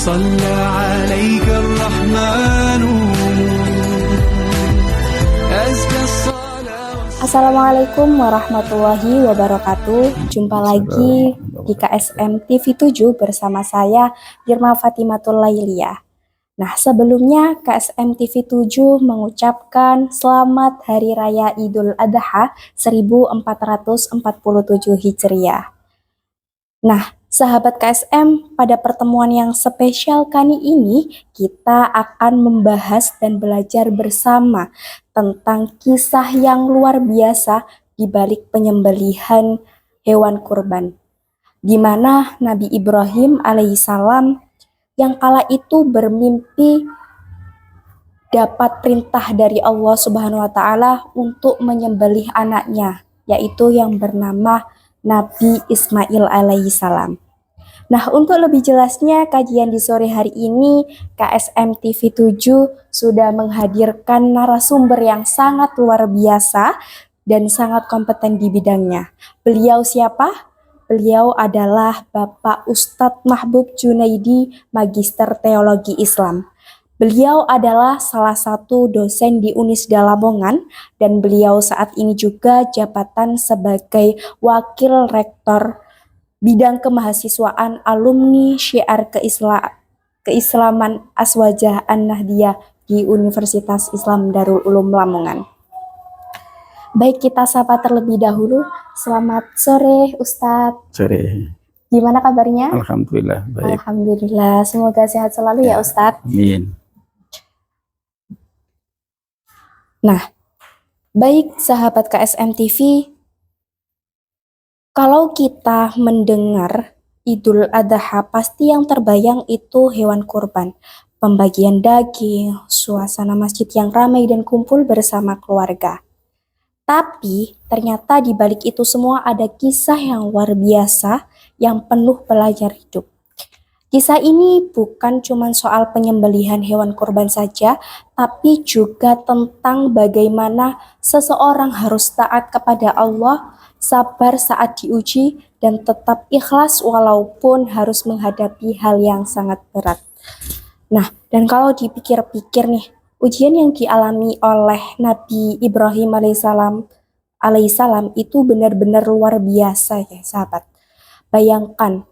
صلى عليك الرحمن أزكى الصلاة. Assalamualaikum warahmatullahi wabarakatuh. Jumpa lagi di KSM TV 7 bersama saya Irma Fatimatul Lailiyah. Nah, sebelumnya KSM TV 7 mengucapkan selamat Hari Raya Idul Adha 1447 Hijriah. Nah, sahabat KSM, pada pertemuan yang spesial kali ini kita akan membahas dan belajar bersama tentang kisah yang luar biasa di balik penyembelihan hewan kurban, di mana Nabi Ibrahim alaihissalam yang kala itu bermimpi dapat perintah dari Allah Subhanahu wa taala untuk menyembelih anaknya, yaitu yang bernama Nabi Ismail alaihissalam. Nah, untuk lebih jelasnya kajian di sore hari ini, KSM TV 7 sudah menghadirkan narasumber yang sangat luar biasa dan sangat kompeten di bidangnya. Beliau siapa? Beliau adalah Bapak Ustadz Mahbub Junaidi, Magister Teologi Islam. Beliau adalah salah satu dosen di Unisda Lamongan dan beliau saat ini juga jabatan sebagai Wakil Rektor Bidang Kemahasiswaan Alumni Syiar Keislaman Aswajah An-Nahdiyah di Universitas Islam Darul Ulum Lamongan. Baik, kita sapa terlebih dahulu. Selamat sore Ustadz. Sore. Gimana kabarnya? Alhamdulillah, baik. Alhamdulillah, semoga sehat selalu ya Ustadz. Amin. Nah, baik sahabat KSM TV, kalau kita mendengar Idul Adha, pasti yang terbayang itu hewan kurban, pembagian daging, suasana masjid yang ramai dan kumpul bersama keluarga. Tapi ternyata di balik itu semua ada kisah yang luar biasa yang penuh pelajar hidup. Kisah ini bukan cuma soal penyembelihan hewan kurban saja, tapi juga tentang bagaimana seseorang harus taat kepada Allah, sabar saat diuji, dan tetap ikhlas walaupun harus menghadapi hal yang sangat berat. Nah, dan kalau dipikir-pikir nih, ujian yang dialami oleh Nabi Ibrahim alaihissalam itu benar-benar luar biasa ya sahabat. Bayangkan,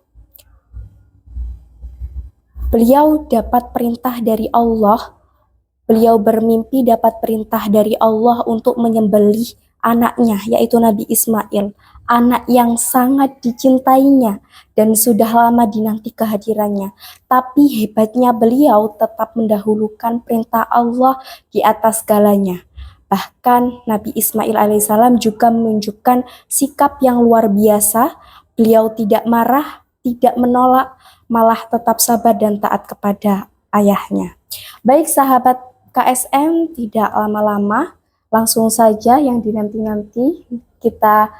beliau dapat perintah dari Allah, beliau bermimpi dapat perintah dari Allah untuk menyembelih anaknya, yaitu Nabi Ismail, anak yang sangat dicintainya dan sudah lama dinanti kehadirannya. Tapi hebatnya beliau tetap mendahulukan perintah Allah di atas segalanya. Bahkan Nabi Ismail alaihissalam juga menunjukkan sikap yang luar biasa. Beliau tidak marah, tidak menolak, malah tetap sabar dan taat kepada ayahnya. Baik sahabat KSM, tidak lama-lama, langsung saja yang dinanti-nanti kita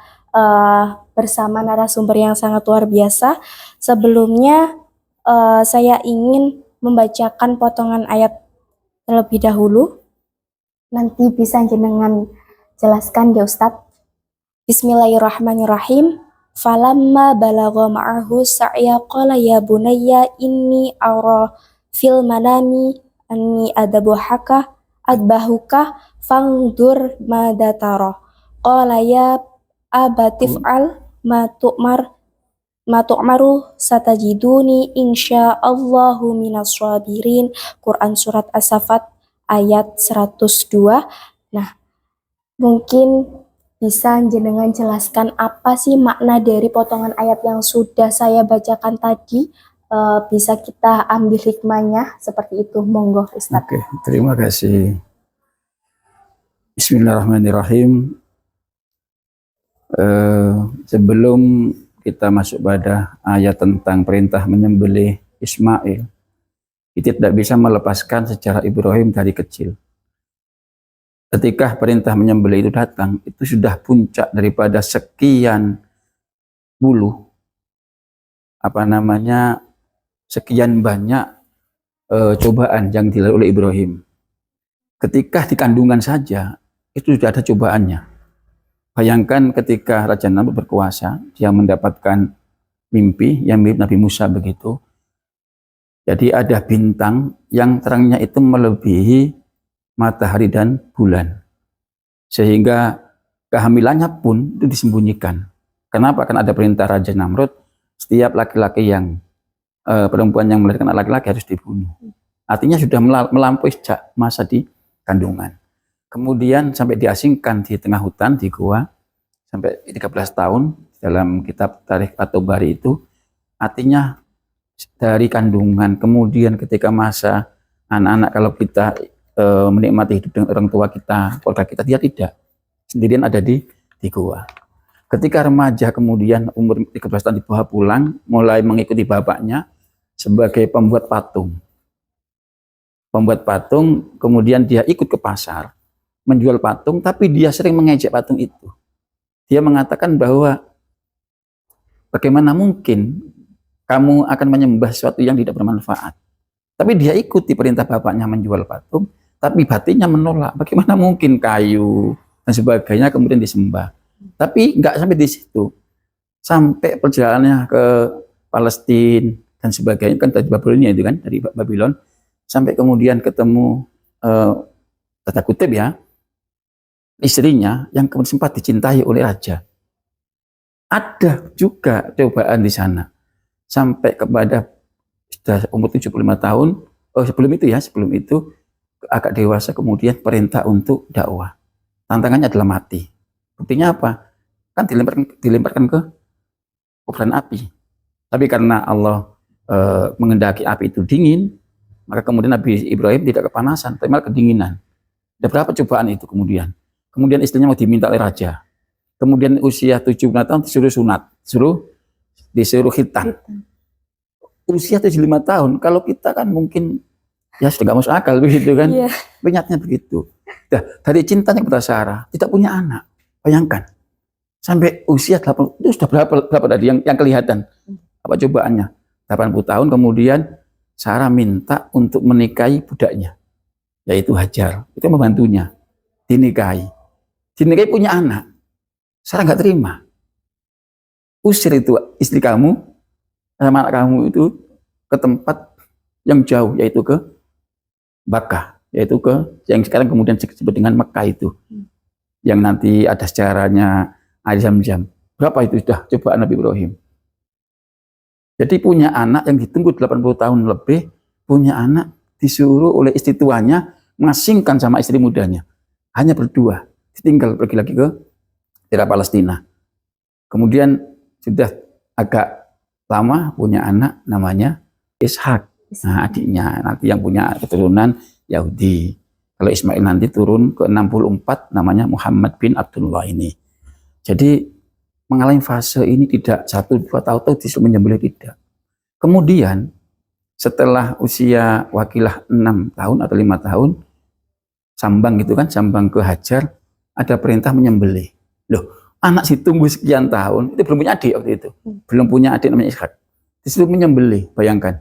bersama narasumber yang sangat luar biasa. Sebelumnya saya ingin membacakan potongan ayat terlebih dahulu. Nanti bisa jenengan jelaskan ya Ustadz. Bismillahirrahmanirrahim. Falamma balagha ma'ahu sa'ya qala ya bunayya inni ara fil manami anni adbahuka fangdur madza tara. Qala ya abatif'al ma tu'maru satajiduni insyaallahu minas sabirin. Quran surat As-Saffat ayat 102. Nah, mungkin bisa jenengan jelaskan apa sih makna dari potongan ayat yang sudah saya bacakan tadi? Bisa kita ambil hikmahnya seperti itu, monggo Ustaz. Oke, terima kasih. Bismillahirrahmanirrahim. Sebelum kita masuk pada ayat tentang perintah menyembelih Ismail, kita tidak bisa melepaskan sejarah Ibrahim dari kecil. Ketika perintah menyembelih itu datang, itu sudah puncak daripada sekian puluh sekian banyak cobaan yang dilalui oleh Ibrahim. Ketika di kandungan saja itu sudah ada cobaannya. Bayangkan ketika Raja Namrud berkuasa, dia mendapatkan mimpi yang mirip Nabi Musa begitu. Jadi ada bintang yang terangnya itu melebihi matahari dan bulan. Sehingga kehamilannya pun itu disembunyikan. Kenapa? Kan ada perintah Raja Namrud, setiap laki-laki yang perempuan yang melahirkan laki-laki harus dibunuh. Artinya sudah melampaui sejak masa di kandungan. Kemudian sampai diasingkan di tengah hutan, di gua, sampai 13 tahun dalam kitab Tarikh At-Tabari itu. Artinya dari kandungan, kemudian ketika masa anak-anak, kalau kita menikmati hidup dengan orang tua kita, keluarga kita, dia tidak. Sendirian ada di gua. Ketika remaja kemudian umur 13 tahun dibawa pulang, mulai mengikuti bapaknya sebagai pembuat patung. Pembuat patung, kemudian dia ikut ke pasar, menjual patung, tapi dia sering mengejek patung itu. Dia mengatakan bahwa bagaimana mungkin kamu akan menyembah sesuatu yang tidak bermanfaat. Tapi dia ikuti perintah bapaknya menjual patung, tapi batinnya menolak. Bagaimana mungkin kayu dan sebagainya kemudian disembah. Tapi nggak sampai di situ. Sampai perjalanannya ke Palestina dan sebagainya, kan dari Babilonia itu kan, dari Babylon. Sampai kemudian ketemu tanda kutip ya, istrinya yang kemudian sempat dicintai oleh raja. Ada juga cobaan di sana. Sampai kepada sudah umur 75 tahun, sebelum itu agak dewasa, kemudian perintah untuk dakwah. Tantangannya adalah mati. Buktinya apa? Kan dilemparkan ke kobaran api. Tapi karena Allah mengendaki api itu dingin, maka kemudian Nabi Ibrahim tidak kepanasan, tapi malah kedinginan. Ada berapa cobaan itu kemudian? Kemudian istrinya mau diminta oleh raja. Kemudian usia 75 tahun disuruh sunat, disuruh khitan. Usia 75 tahun, kalau kita kan mungkin ya sudah gak masuk akal begitu kan. Yeah. Penyatnya begitu. Nah, dari cintanya kepada Sarah, tidak punya anak. Bayangkan. Sampai usia 80, itu sudah berapa tadi yang kelihatan? Apa cobaannya? 80 tahun kemudian Sarah minta untuk menikahi budaknya, yaitu Hajar. Itu membantunya. Dinikahi punya anak. Sarah nggak terima. Usir itu istri kamu sama anak kamu itu ke tempat yang jauh, yaitu ke Bakkah, yaitu ke yang sekarang kemudian disebut dengan Mekah itu. Yang nanti ada sejarahnya air Zam-Zam. Berapa itu sudah cobaan Nabi Ibrahim? Jadi punya anak yang ditunggu 80 tahun lebih, punya anak disuruh oleh istri tuanya mengasingkan sama istri mudanya. Hanya berdua, ditinggal pergi lagi ke daerah Palestina. Kemudian sudah agak lama punya anak namanya Ishak. Nah, adiknya nanti yang punya keturunan Yahudi. Kalau Ismail nanti turun ke 64 namanya Muhammad bin Abdullah ini. Jadi mengalami fase ini tidak 1-2 tahun disuruh menyembelih, tidak. Kemudian setelah usia Wakilah 6 tahun atau 5 tahun, sambang gitu kan, sambang ke Hajar, ada perintah menyembelih. Loh, anak si tunggu sekian tahun, itu belum punya adik waktu itu. Belum punya adik namanya Ishak. Disuruh menyembelih, bayangkan.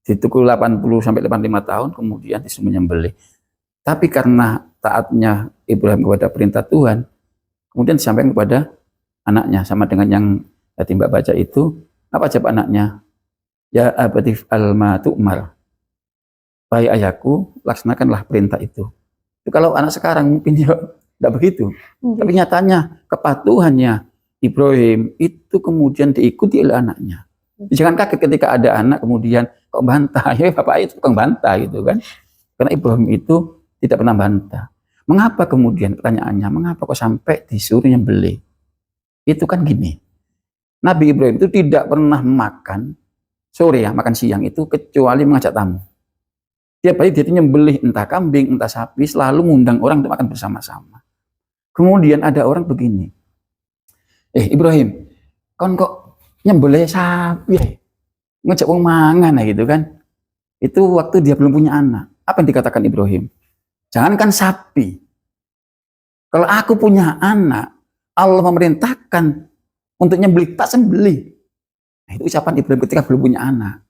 Ditunggu 80-85 tahun, kemudian disuruh menyembelih. Tapi karena taatnya Ibrahim kepada perintah Tuhan, kemudian disampaikan kepada anaknya, sama dengan yang tadi Mbak baca itu. Apa jawab anaknya? Ya abatif alma tu'mar. Baik ayahku, laksanakanlah perintah itu. Itu kalau anak sekarang mungkin ya tidak begitu. Tapi nyatanya kepatuhannya Ibrahim itu kemudian diikuti oleh anaknya. Jangan kaget ketika ada anak kemudian kok bantah, ya bapak itu tukang bantah gitu kan. Karena Ibrahim itu tidak pernah bantah. Mengapa kemudian, pertanyaannya, mengapa kok sampai disuruh nyembelih? Itu kan gini, Nabi Ibrahim itu tidak pernah makan sore ya, makan siang itu kecuali mengajak tamu. Tiap hari dia nyembelih entah kambing, entah sapi, selalu mengundang orang untuk makan bersama-sama. Kemudian ada orang begini, Ibrahim, kon kok nyembelih sapi, ngejak wong mangan gitu kan? Itu waktu dia belum punya anak. Apa yang dikatakan Ibrahim? Jangankan sapi, kalau aku punya anak, Allah memerintahkan untuk nyembelih, tak sembelih. Nah, itu ucapan Ibrahim ketika belum punya anak.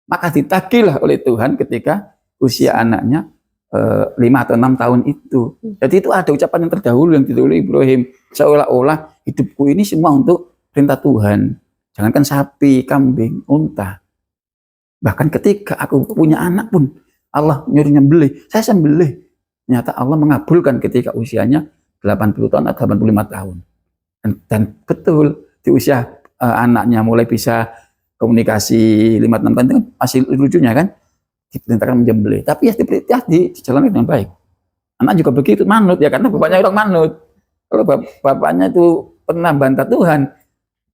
Maka ditagihlah oleh Tuhan ketika usia anaknya 5 atau 6 tahun itu. Jadi itu ada ucapan yang terdahulu yang ditulis oleh Ibrahim. Seolah-olah hidupku ini semua untuk perintah Tuhan. Jangankan sapi, kambing, unta. Bahkan ketika aku punya anak pun Allah nyuruh nyembelih, saya sembelih. Ternyata Allah mengabulkan ketika usianya 80 tahun atau 85 tahun. Dan betul di usia anaknya mulai bisa komunikasi 5-6 tahun itu kan masih lucunya kan diperintahkan menyembelih. Tapi ya dijalani dengan baik. Anak juga begitu manut ya karena bapaknya orang manut. Kalau bapaknya itu pernah bantah Tuhan,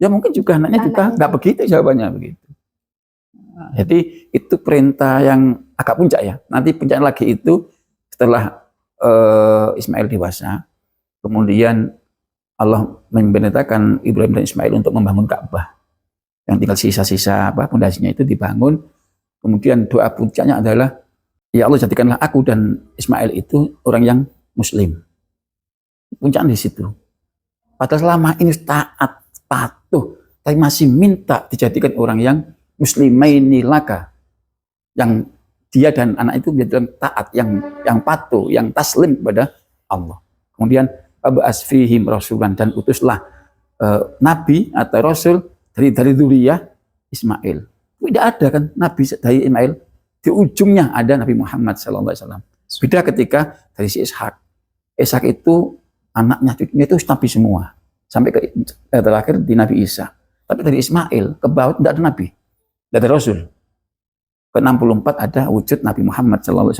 ya mungkin juga anaknya juga nggak begitu jawabannya begitu. Nah, jadi itu perintah yang agak puncak ya. Nanti puncak lagi itu setelah Ismail dewasa, kemudian Allah memerintahkan Ibrahim dan Ismail untuk membangun Ka'bah. Yang tinggal sisa-sisa pondasinya itu dibangun. Kemudian doa puncaknya adalah, ya Allah jadikanlah aku dan Ismail itu orang yang Muslim. Puncaknya di situ. Padahal selama ini taat, patuh, tapi masih minta dijadikan orang yang muslimaini laka, yang dia dan anak itu menjadi taat, yang patuh, yang taslim kepada Allah. Kemudian abas fihim rasulan, dan utuslah nabi atau rasul dari dzurriyyah Ismail. Tidak ada kan nabi dari Ismail, di ujungnya ada Nabi Muhammad SAW. Beda ketika dari si Ishak. Ishak itu anaknya, cucunya itu nabi semua. Sampai ke terakhir di Nabi Isa. Tapi dari Ismail ke bawah tidak ada nabi, tidak ada rasul. Ke 64 ada wujud Nabi Muhammad SAW.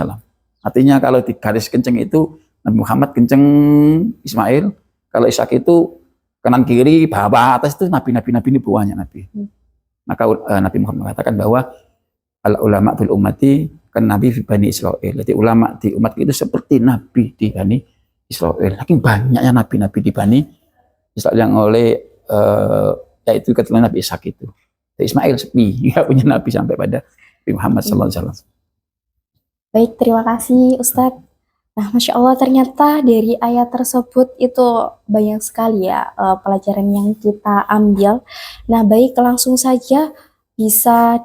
Artinya kalau di garis kenceng itu Nabi Muhammad kenceng Ismail, kalau Ishak itu kanan kiri bawah atas itu nabi-nabi ini buahnya nabi. Maka Nabi Muhammad mengatakan bahwa al ulama bil ummati kan nabi fi bani Israil. Jadi ulama di umat itu seperti nabi di bani Israil. Saking banyaknya nabi-nabi di bani Israil yang oleh yaitu keturunan Nabi Ishak itu. Dari Ismail sepi, nggak punya nabi sampai pada Nabi Muhammad SAW. Baik, terima kasih Ustadz. Nah, Masya Allah, ternyata dari ayat tersebut itu banyak sekali ya pelajaran yang kita ambil. Nah, baik, langsung saja bisa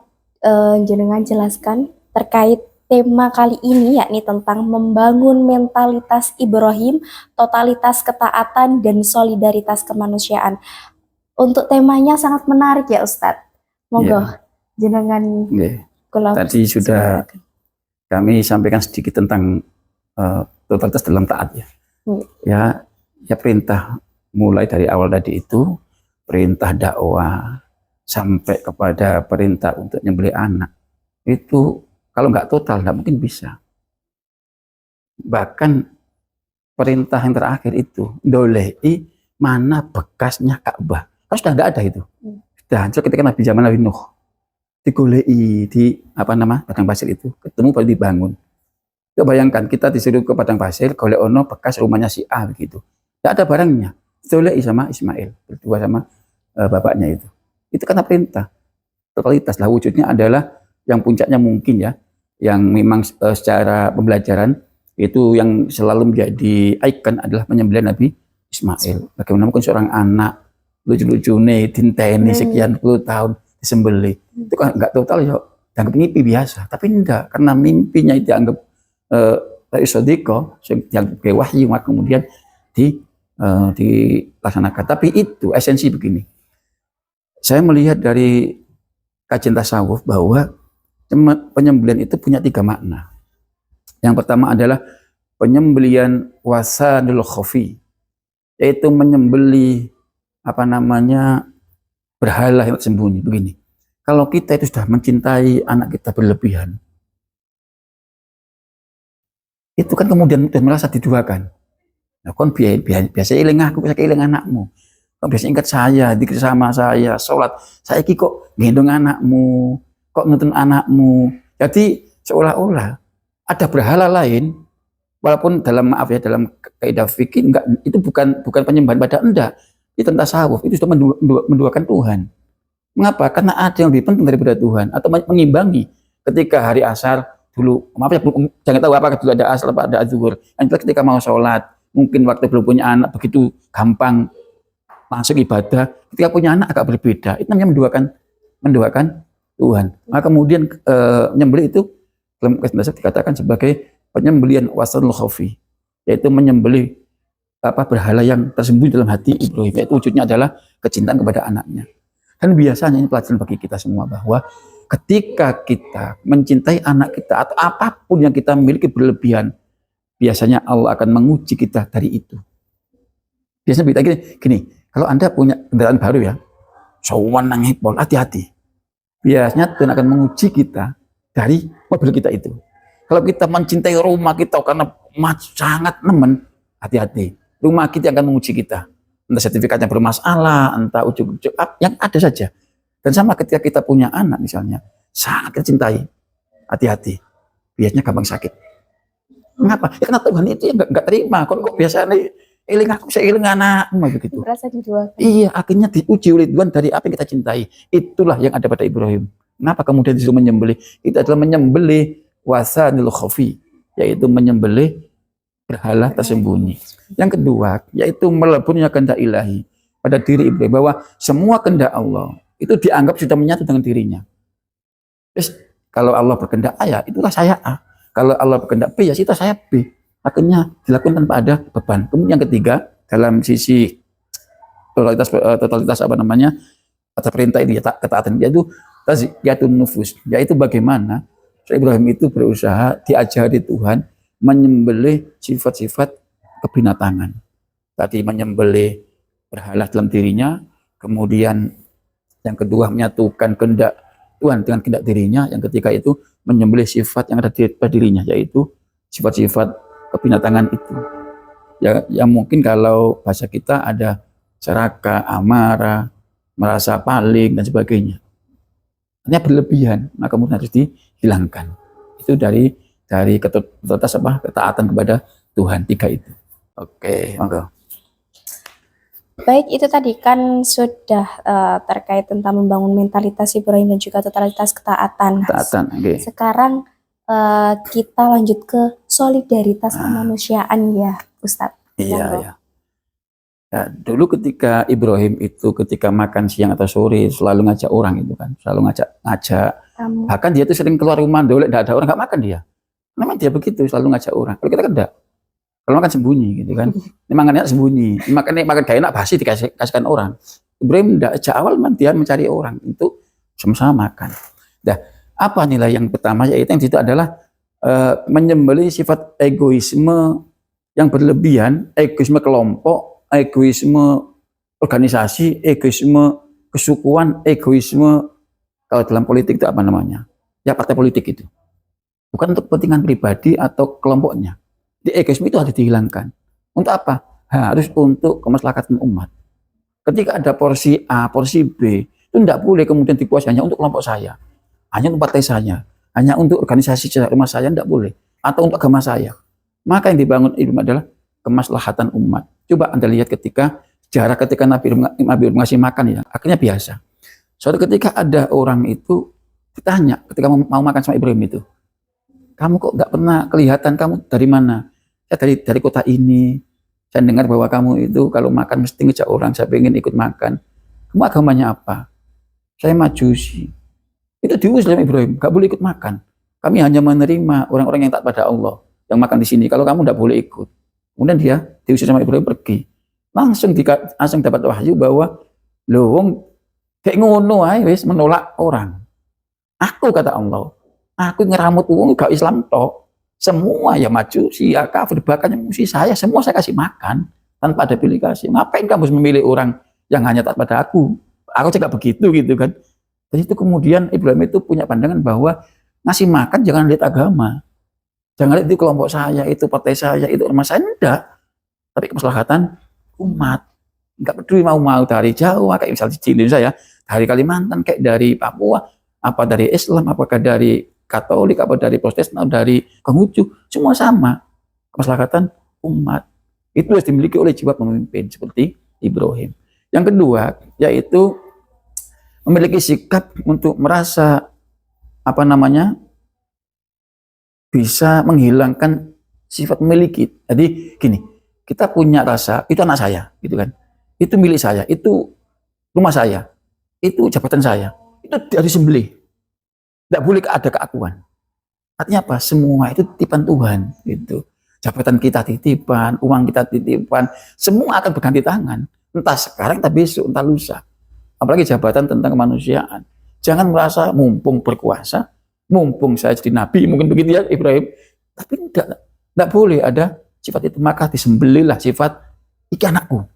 jenengan jelaskan terkait tema kali ini, yakni tentang membangun mentalitas Ibrahim, totalitas ketaatan, dan solidaritas kemanusiaan. Untuk temanya sangat menarik ya Ustadz. Monggo jenengan tadi sudah kami sampaikan sedikit tentang totalitas dalam taat ya. Ya perintah mulai dari awal tadi itu perintah dakwah sampai kepada perintah untuk nyembelih anak itu kalau nggak total nggak mungkin bisa. Bahkan perintah yang terakhir itu dolei mana bekasnya Ka'bah, kan sudah nggak ada itu. Sudah hancur ketika Nabi zaman Nabi Nuh. Digolei di padang pasir itu ketemu baru dibangun. Coba bayangkan kita disuruh ke padang pasir, golek ono bekas rumahnya si A begitu. Tidak ada barangnya. Dolei sama Ismail berdua sama bapaknya itu. Itu karena perintah. Totalitas lah wujudnya adalah yang puncaknya mungkin ya, yang memang secara pembelajaran itu yang selalu menjadi ikon adalah penyembelihan Nabi Ismail. Bagaimana mungkin seorang anak lucu-lucune dinteni sekian puluh tahun disembelih. Itu kan enggak total ya, dianggap mimpi biasa. Tapi enggak, karena mimpinya itu dianggap sodiko, yang wahyu, maka kemudian dilaksanakan. Tapi itu esensi begini. Saya melihat dari kajian tasawuf bahwa penyembelihan itu punya 3 makna. Yang pertama adalah penyembelihan wasanul khofi, yaitu menyembelih berhala yang tersembunyi. Begini, kalau kita itu sudah mencintai anak kita berlebihan, itu kan kemudian sudah merasa diduakan. Nah, kon biasa iling aku, bisa iling anakmu. Kon biasa ingat saya, dikir sama saya, sholat. Saya kok gendong anakmu, kok nonton anakmu. Jadi seolah-olah ada berhala lain, walaupun dalam dalam kaidah fikih enggak, itu bukan penyembahan pada enggak. Itu tasawuf, itu sudah menduakan Tuhan. Mengapa? Karena ada yang lebih penting daripada Tuhan, atau mengimbangi. Ketika hari asar dulu, maaf ya, jangan tahu apakah dulu ada asar apa ada zuhur. Yang ketika mau sholat, mungkin waktu belum punya anak begitu gampang langsung ibadah. Ketika punya anak agak berbeda. Itu namanya menduakan Tuhan. Maka kemudian menyembelih itu dalam kisah dikatakan sebagai penyembelihan wasanul khofi, yaitu menyembelih berhala yang tersembunyi dalam hati Ibrahim. Yaitu wujudnya adalah kecintaan kepada anaknya. Dan biasanya ini pelajaran bagi kita semua bahwa ketika kita mencintai anak kita atau apapun yang kita miliki berlebihan, biasanya Allah akan menguji kita dari itu. Biasanya kita gini, kalau Anda punya kendaraan baru ya, sowan nang hipol, hati-hati. Biasanya Tuhan akan menguji kita dari mobil kita itu. Kalau kita mencintai rumah kita karena sangat nemen, hati-hati. Rumah kita akan menguji kita. Entah sertifikatnya bermasalah, entah ujuk-ujuk, yang ada saja. Dan sama ketika kita punya anak misalnya, sangat kita cintai, hati-hati. Biasanya gampang sakit. Mengapa? Ya karena Tuhan itu yang nggak terima. Kok biasanya iling aku, saya iling anak, begitu. Merasa diduakan. Iya, akhirnya diuji oleh Tuhan dari apa yang kita cintai. Itulah yang ada pada Ibrahim. Kenapa kemudian disuruh menyembelih? Itu adalah menyembelih wasanil khafi, yaitu menyembelih berhala tersembunyi. Yang kedua, yaitu meleburnya kehendak ilahi pada diri Ibrahim, bahwa semua kehendak Allah itu dianggap sudah menyatu dengan dirinya. Terus kalau Allah berkehendak A, ya itulah saya A. Kalau Allah berkehendak B, ya itu saya B. Akhirnya dilakukan tanpa ada beban. Kemudian yang ketiga, dalam sisi totalitas apa namanya, kata perintah ini, ketaatan, yaitu tazkiyatun nufus, yaitu bagaimana Ibrahim itu berusaha diajari Tuhan menyembelih sifat-sifat kebinatangan. Tadi menyembelih berhala dalam dirinya, kemudian yang kedua menyatukan kehendak Tuhan dengan kehendak dirinya, yang ketiga itu menyembelih sifat yang ada di dirinya, yaitu sifat-sifat kebinatangan itu. Ya, yang mungkin kalau bahasa kita ada serakah, amarah, merasa paling dan sebagainya. Artinya berlebihan, maka kemudian harus dihilangkan. Itu dari ketaatan kepada Tuhan, tiga itu. Oke, monggo. Baik, itu tadi kan sudah terkait tentang membangun mentalitas Ibrahim dan juga totalitas ketaatan. Okay. Sekarang kita lanjut ke solidaritas kemanusiaan ya, Ustadz. Iya, ya. Nah, dulu ketika Ibrahim itu ketika makan siang atau sore selalu ngajak orang itu kan, selalu ngajak. Bahkan dia itu sering keluar rumah, dolek, tidak ada orang, nggak makan dia. Memang dia begitu, selalu ngajak orang. Kalau kita kan enggak. Kalau makan sembunyi gitu kan. Ini makan enak sembunyi. Makan gak enak basi dikasihkan orang. Ibrahim enggak, sejak awal dia mencari orang itu sama-sama makan. Nah, apa nilai yang pertama, yaitu yang itu adalah menyembelih sifat egoisme yang berlebihan, egoisme kelompok, egoisme organisasi, egoisme kesukuan, egoisme kalau dalam politik itu apa namanya? Ya partai politik itu. Bukan untuk kepentingan pribadi atau kelompoknya. Di egoisme itu harus dihilangkan. Untuk apa? Harus untuk kemaslahatan umat. Ketika ada porsi A, porsi B, itu tidak boleh kemudian dipuas hanya untuk kelompok saya, hanya untuk partai saya, hanya untuk organisasi rumah saya, tidak boleh. Atau untuk agama saya. Maka yang dibangun itu adalah kemaslahatan umat. Coba Anda lihat ketika sejarah ketika Nabi Ibrahim ngasih makan ya, akhirnya biasa. Suatu ketika ada orang itu ditanya ketika mau makan sama Ibrahim itu, kamu kok nggak pernah kelihatan, kamu dari mana? Saya dari kota ini. Saya dengar bahwa kamu itu kalau makan mesti ngejak orang, saya pengen ikut makan. Kamu agamanya apa? Saya Majusi. Itu diusir oleh Ibrahim, nggak boleh ikut makan. Kami hanya menerima orang-orang yang taat pada Allah yang makan di sini. Kalau kamu nggak boleh ikut. Kemudian dia diusir sama Ibrahim, pergi. Langsung dapat wahyu bahwa loh, kayak ngono ae wis menolak orang. Aku kata Allah, aku ngeramut wong gak Islam tok. Semua ya maju, ya kafir, bahkan yang mesti saya, semua saya kasih makan tanpa ada pilih kasih. Ngapain kamu memilih orang yang hanya taat pada aku? Aku juga begitu gitu kan. Dan itu kemudian Ibrahim itu punya pandangan bahwa ngasih makan jangan lihat agama. Jangan lihat itu kelompok saya, itu partai saya, itu rumah saya, enggak. Tapi kemaslahatan umat. Enggak peduli mau dari Jawa, kayak misalnya di Indonesia ya, dari Kalimantan, kayak dari Papua, apa dari Islam, apakah dari Katolik, apa dari Protestan, dari Konghucu, semua sama. Kemaslahatan umat. Itu harus dimiliki oleh jiwa pemimpin seperti Ibrahim. Yang kedua, yaitu memiliki sikap untuk merasa apa namanya bisa menghilangkan sifat memiliki. Jadi gini, kita punya rasa itu anak saya, gitu kan? Itu milik saya, itu rumah saya, itu jabatan saya, itu dari sembelih. Tidak boleh ada keakuan. Artinya apa? Semua itu titipan Tuhan. Gitu. Jabatan kita titipan, uang kita titipan, semua akan berganti tangan. Entah sekarang, entah besok, entah lusa. Apalagi jabatan tentang kemanusiaan. Jangan merasa mumpung berkuasa, mumpung saya jadi nabi, mungkin begitu ya Ibrahim. Tapi tidak boleh ada sifat itu. Maka disembelilah sifat iki anakku.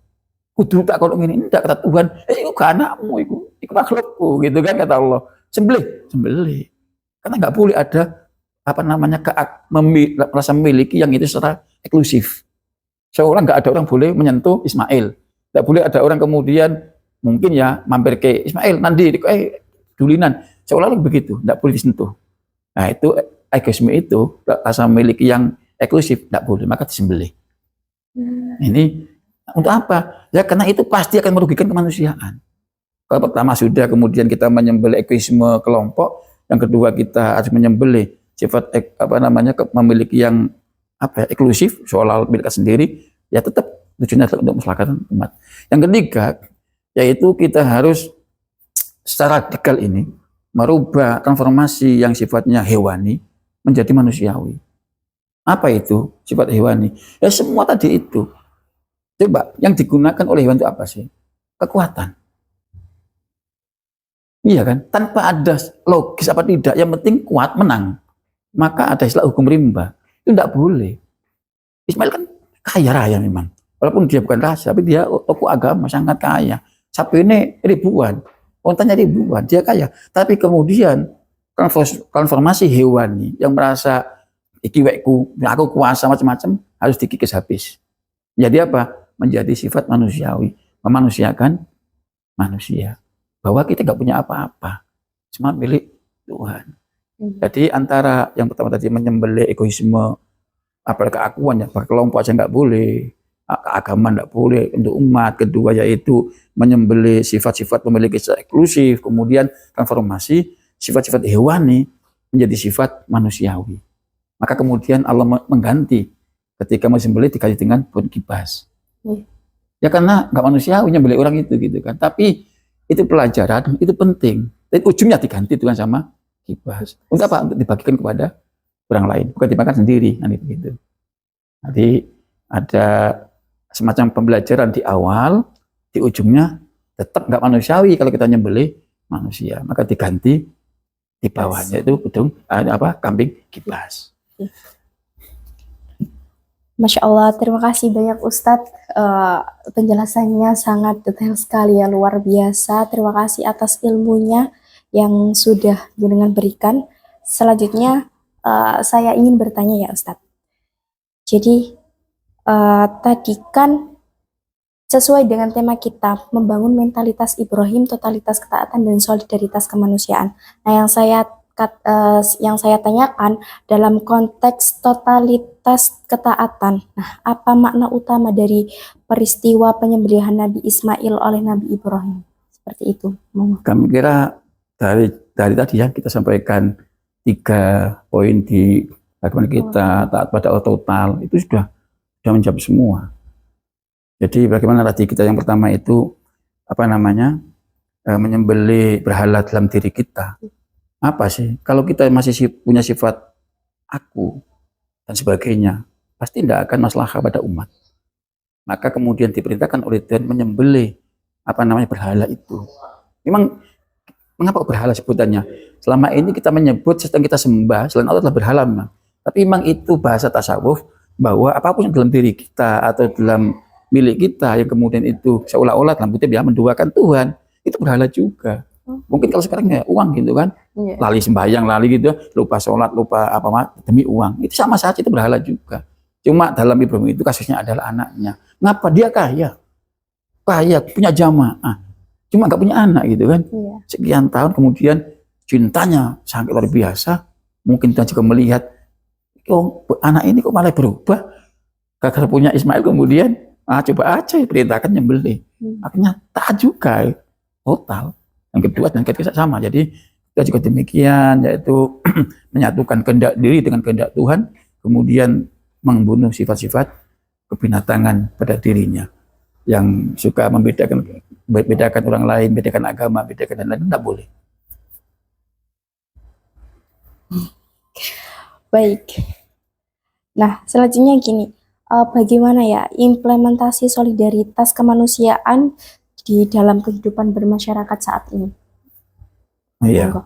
Kudu tak kalau ini tidak kata Tuhan, itu ke anakmu, itu makhlukku, gitu kan kata Allah. Sembelih. Karena nggak boleh ada apa namanya rasa memiliki yang itu secara eksklusif. Seorang nggak ada orang boleh menyentuh Ismail. Nggak boleh ada orang kemudian mungkin ya mampir ke Ismail nanti dulinan. Seolah-olah begitu, nggak boleh disentuh. Nah itu egoisme itu rasa memiliki yang eksklusif nggak boleh, maka disembelih. Ini untuk apa? Ya karena itu pasti akan merugikan kemanusiaan. Kalau pertama sudah, kemudian kita menyembelih egoisme kelompok, yang kedua kita harus menyembelih sifat memiliki yang eksklusif, seolah milik sendiri, ya tetap tujuannya untuk maslahatan umat. Yang ketiga, yaitu kita harus secara radikal ini merubah transformasi yang sifatnya hewani menjadi manusiawi. Apa itu sifat hewani? Ya semua tadi itu. Coba, yang digunakan oleh hewan itu apa sih? Kekuatan. Iya kan? Tanpa ada logis apa tidak, yang penting kuat, menang. Maka ada istilah hukum rimba. Itu tidak boleh. Ismail kan kaya raya memang. Walaupun dia bukan raja, tapi dia tokoh agama, sangat kaya. Sapi ini ribuan, ontanya ribuan, dia kaya. Tapi kemudian transformasi hewani yang merasa ikiwekku, aku kuasa macam-macam, harus dikikis habis. Jadi apa? Menjadi sifat manusiawi, memanusiakan manusia, bahwa kita nggak punya apa-apa, cuma milik Tuhan. Jadi antara yang pertama tadi menyembelih egoisme, keakuan, ya kelompok aja nggak boleh, keagamaan nggak boleh untuk umat. Kedua yaitu menyembelih sifat-sifat memiliki secara eksklusif, kemudian transformasi sifat-sifat hewani menjadi sifat manusiawi. Maka kemudian Allah mengganti ketika menyembelih diganti dengan pohon kibas. Ya karena nggak manusiawi nyembelih orang itu gitu kan. Tapi itu pelajaran, itu penting. Dan ujungnya diganti Tuhan sama kibas. Untuk apa? Untuk dibagikan kepada orang lain, bukan dimakan sendiri. Nah, gitu. Jadi ada semacam pembelajaran di awal, di ujungnya tetap nggak manusiawi kalau kita nyembelih manusia. Maka diganti di bawahnya itu kambing kibas. Masya Allah, terima kasih banyak Ustadz. Penjelasannya sangat detail sekali ya, luar biasa. Terima kasih atas ilmunya yang sudah jenengan berikan. Selanjutnya saya ingin bertanya ya Ustadz. Jadi tadi kan sesuai dengan tema kita, membangun mentalitas Ibrahim, totalitas ketaatan dan solidaritas kemanusiaan. Nah, yang saya tanyakan dalam konteks totalitas ketaatan. Nah, apa makna utama dari peristiwa penyembelihan Nabi Ismail oleh Nabi Ibrahim? Seperti itu. Kami kira dari tadi ya kita sampaikan 3 poin di bagaimana kita taat pada Allah total, itu sudah menjawab semua. Jadi bagaimana tadi kita yang pertama itu menyembelih berhala dalam diri kita. Apa sih? Kalau kita masih punya sifat aku dan sebagainya, pasti tidak akan maslahah pada umat. Maka kemudian diperintahkan oleh Tuhan menyembelih berhala itu. Memang mengapa berhala sebutannya? Selama ini kita menyebut sedang kita sembah selain Allah adalah berhala memang. Tapi memang itu bahasa tasawuf bahwa apapun yang dalam diri kita atau dalam milik kita yang kemudian itu seolah-olah dalam kutip ya menduakan Tuhan, itu berhala juga. Mungkin kalau sekarang ya uang gitu kan, lali sembahyang, lali gitu, lupa sholat, lupa demi uang, itu sama saja, itu berhala juga. Cuma dalam Ibrahim itu kasusnya adalah anaknya. Ngapa dia kaya, punya jamaah, cuma nggak punya anak gitu kan. Sekian tahun kemudian cintanya sangat luar biasa. Mungkin kita juga melihat, anak ini kok malah berubah, gara-gara punya Ismail kemudian coba aja perintahkan nyembelih. Akhirnya taat juga, total. Yang kedua dan ketiga sama. Jadi kita juga demikian, yaitu menyatukan kehendak diri dengan kehendak Tuhan, kemudian membunuh sifat-sifat kebinatangan pada dirinya yang suka membedakan orang lain, bedakan agama, bedakan dan lain, tidak boleh. Baik. Nah, selanjutnya gini, bagaimana ya implementasi solidaritas kemanusiaan di dalam kehidupan bermasyarakat saat ini? Iya. Monggo.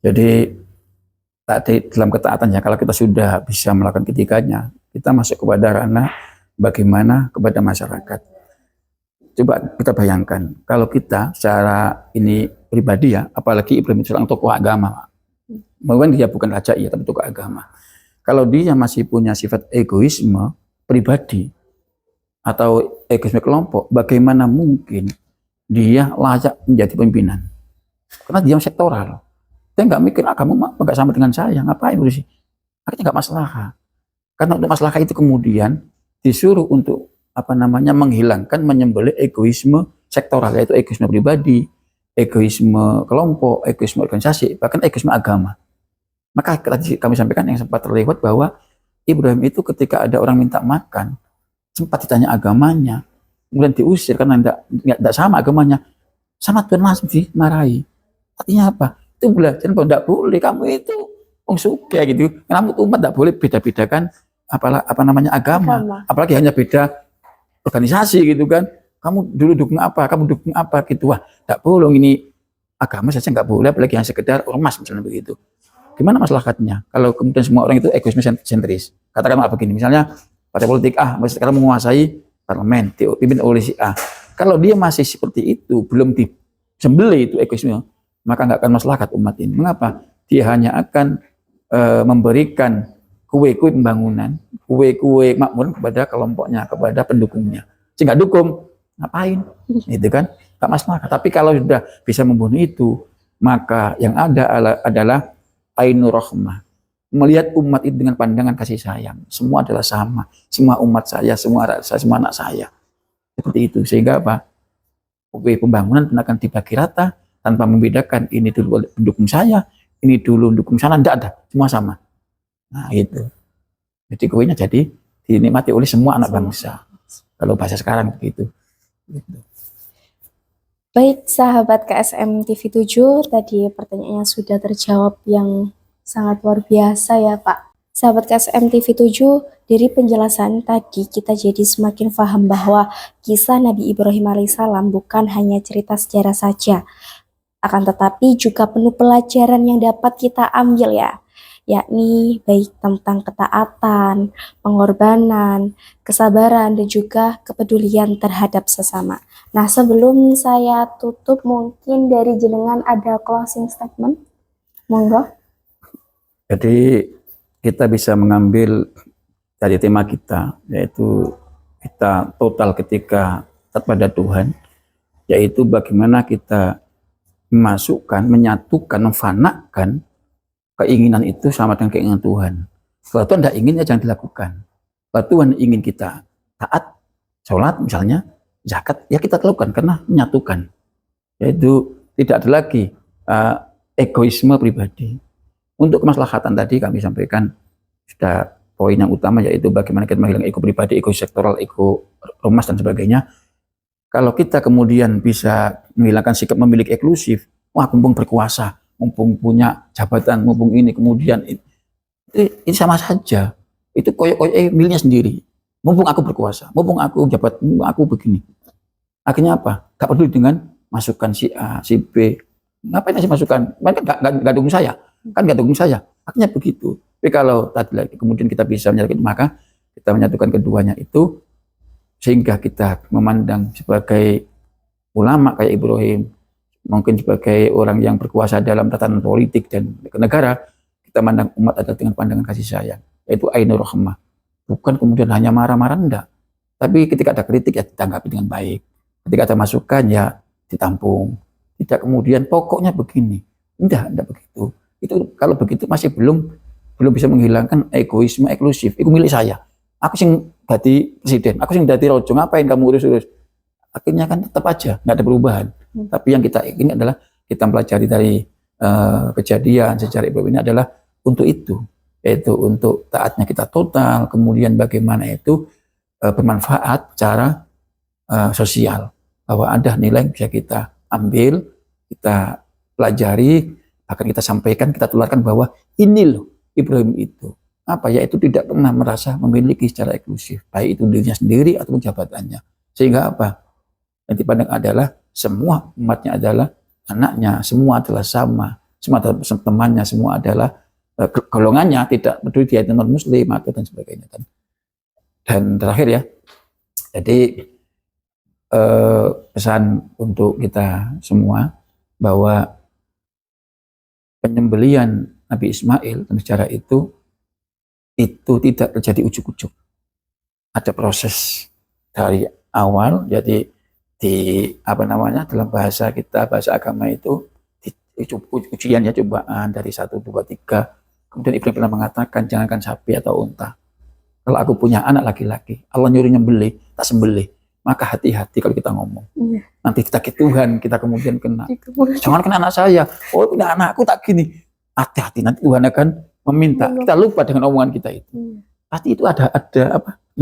Jadi tadi dalam ketaatannya, kalau kita sudah bisa melakukan ketiganya, kita masuk kepada ranah bagaimana kepada masyarakat. Coba kita bayangkan, kalau kita secara ini pribadi ya, apalagi Ibrahim itu seorang tokoh agama, mungkin dia bukan raja ya, tapi tokoh agama. Kalau dia masih punya sifat egoisme pribadi atau egoisme kelompok, bagaimana mungkin dia layak menjadi pimpinan? Karena dia sektoral. Dia nggak mikir, kamu nggak sama dengan saya, ngapain udah sih? Akhirnya nggak masalah. Karena untuk masalah itu kemudian disuruh untuk menghilangkan, menyembelih egoisme sektoral, yaitu egoisme pribadi, egoisme kelompok, egoisme organisasi, bahkan egoisme agama. Maka tadi kami sampaikan yang sempat terlewat bahwa Ibrahim itu ketika ada orang minta makan, sempat ditanya agamanya, kemudian diusir karena tidak sama agamanya, sama Tuhan langsung dimarahi. Artinya apa? Itu belajar bahwa tidak boleh kamu itu suka gitu. Kamu umat tidak boleh beda-bedakan agama, apalagi hanya beda organisasi gitu kan. Kamu dulu dukung apa, kamu dukung apa gitu. Wah, tidak boleh, ini agama saja nggak boleh, apalagi yang sekedar ormas misalnya begitu. Gimana masalahnya kalau kemudian semua orang itu egoisme sentris? Katakanlah begini, misalnya partai politik sekarang menguasai parlemen, dipimpin oleh si A. Kalau dia masih seperti itu, belum disembelih itu egoisme, maka nggak akan maslahat umat ini. Mengapa? Dia hanya akan memberikan kue-kue pembangunan, kue-kue makmur kepada kelompoknya, kepada pendukungnya. Sehingga dukung, ngapain? Itu kan nggak maslahat. Tapi kalau sudah bisa membunuh itu, maka yang ada adalah ainur rahmah. Melihat umat itu dengan pandangan kasih sayang. Semua adalah sama. Semua umat saya, semua anak saya. Seperti itu. Sehingga apa? Kue pembangunan akan dibagi rata, tanpa membedakan ini dulu pendukung saya, ini dulu pendukung sana, tidak ada, semua sama. Nah itu. Jadi kuenya jadi dinikmati oleh semua anak bangsa. Kalau bahasa sekarang begitu. Gitu. Baik sahabat KSM TV 7, tadi pertanyaannya sudah terjawab yang sangat luar biasa ya Pak. Sahabat KSM TV 7, dari penjelasan tadi kita jadi semakin paham bahwa kisah Nabi Ibrahim alaihissalam bukan hanya cerita sejarah saja, akan tetapi juga penuh pelajaran yang dapat kita ambil ya, yakni baik tentang ketaatan, pengorbanan, kesabaran, dan juga kepedulian terhadap sesama. Nah, sebelum saya tutup, mungkin dari jenengan ada closing statement? Monggo. Jadi kita bisa mengambil dari tema kita, yaitu kita total ketika taat pada Tuhan, yaitu bagaimana kita memasukkan, menyatukan, memfanakan keinginan itu sama dengan keinginan Tuhan. Kalau Tuhan tidak ingin, ya jangan dilakukan. Kalau Tuhan ingin kita taat, sholat misalnya, zakat, ya kita lakukan karena menyatukan. Yaitu tidak ada lagi egoisme pribadi. Untuk kemaslahatan tadi kami sampaikan sudah poin yang utama, yaitu bagaimana kita menghilangkan ego pribadi, ego sektoral, ego ormas dan sebagainya. Kalau kita kemudian bisa menghilangkan sikap memiliki eksklusif, wah mumpung berkuasa, mumpung punya jabatan, mumpung ini, kemudian ini sama saja. Itu koyok-koyok miliknya sendiri. Mumpung aku berkuasa, mumpung aku jabat, mumpung aku begini. Akhirnya apa? Gak peduli dengan masukan si A, si B. Ngapain sih masukan? Mereka gak dukung saya. Kan gak dukung saya. Akhirnya begitu. Tapi kalau tadi lagi kemudian kita bisa menyatukan, maka kita menyatukan keduanya itu, sehingga kita memandang sebagai ulama kayak Ibrahim, mungkin sebagai orang yang berkuasa dalam tatanan politik dan negara, kita memandang umat adalah dengan pandangan kasih sayang, yaitu ainur rahmah. Bukan kemudian hanya marah-marah, enggak. Tapi ketika ada kritik ya ditanggapi dengan baik. Ketika ada masukan ya ditampung. Tidak kemudian pokoknya begini. Enggak begitu. Itu kalau begitu masih belum bisa menghilangkan egoisme eksklusif. Itu milik saya. Aku sing jadi presiden, aku sing jadi rojo, ngapain kamu urus-urus? Akhirnya kan tetap aja, nggak ada perubahan. Tapi yang kita ingin adalah kita pelajari dari kejadian sejarah Ibrahim ini adalah untuk itu, yaitu untuk taatnya kita total, kemudian bagaimana itu bermanfaat secara sosial, bahwa ada nilai yang bisa kita ambil, kita pelajari, bahkan kita sampaikan, kita tularkan bahwa ini loh Ibrahim itu. Apa ya, itu tidak pernah merasa memiliki secara eksklusif, baik itu dirinya sendiri ataupun jabatannya. Sehingga apa? Yang dipandang adalah semua umatnya adalah anaknya, semua adalah sama. semua temannya semua adalah golongannya, tidak peduli dia itu non muslim atau dan sebagainya. Dan terakhir ya, jadi pesan untuk kita semua bahwa penyembelian Nabi Ismail dan sejarah itu tidak terjadi ujuk-ujuk. Ada proses dari awal. Jadi dalam bahasa kita, bahasa agama itu ujian ya, cobaan dari 1, 2, 3. Kemudian Ibrahim pernah mengatakan jangankan sapi atau unta. Kalau aku punya anak laki-laki, Allah nyuruh nyembelih, tak sembelih. Maka hati-hati kalau kita ngomong. Iya. Nanti kita ke Tuhan, kita kemudian kena. Jangan kena anak saya. Oh, punya anakku tak gini. Hati-hati, nanti Tuhan akan meminta. Kita lupa dengan omongan kita itu. Pasti itu ada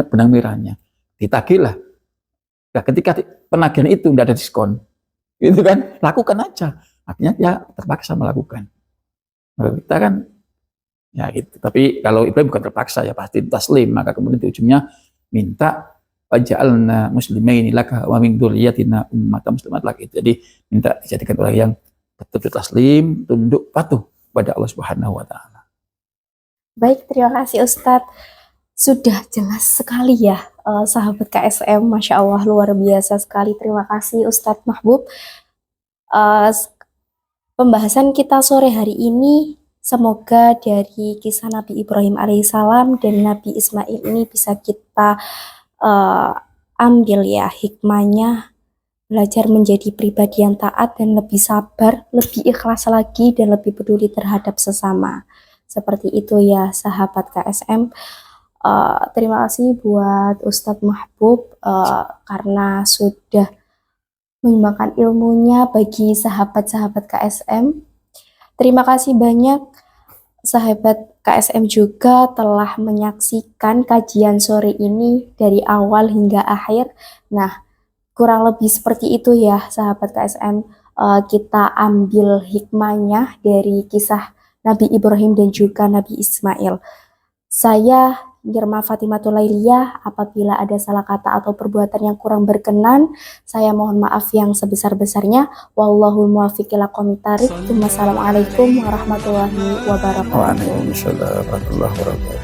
benang merahnya. Ditagihlah. Nah, ketika penagihan itu tidak ada diskon, itu kan lakukan aja. Artinya dia terpaksa melakukan. Nah, kita kan ya gitu. Tapi kalau Ibrahim bukan terpaksa ya pasti taslim, maka kemudian di ujungnya minta waj'alna muslimaini laka wa min dzurriyyatina ummatan muslimat lak. Jadi minta dijadikan orang yang betul-betul taslim, tunduk, patuh pada Allah Subhanahu wa taala. Baik, terima kasih Ustadz. Sudah jelas sekali ya, sahabat KSM, Masya Allah luar biasa sekali. Terima kasih Ustadz Mahbub. Pembahasan kita sore hari ini semoga dari kisah Nabi Ibrahim alaihissalam dan Nabi Ismail ini bisa kita ambil ya hikmahnya, belajar menjadi pribadi yang taat dan lebih sabar, lebih ikhlas lagi dan lebih peduli terhadap sesama. Seperti itu ya sahabat KSM. Terima kasih buat Ustadz Mahbub karena sudah menyumbangkan ilmunya bagi sahabat-sahabat KSM. Terima kasih banyak sahabat KSM juga telah menyaksikan kajian sore ini dari awal hingga akhir. Nah, kurang lebih seperti itu ya sahabat KSM. Kita ambil hikmahnya dari kisah Nabi Ibrahim dan juga Nabi Ismail. Saya Nirma Fatimatul Lailiyah, apabila ada salah kata atau perbuatan yang kurang berkenan, saya mohon maaf yang sebesar-besarnya. Wallahul muwaffiq ila aqwamit thariq. Wassalamualaikum warahmatullahi wabarakatuh. Waalaikumsalam warahmatullahi wabarakatuh.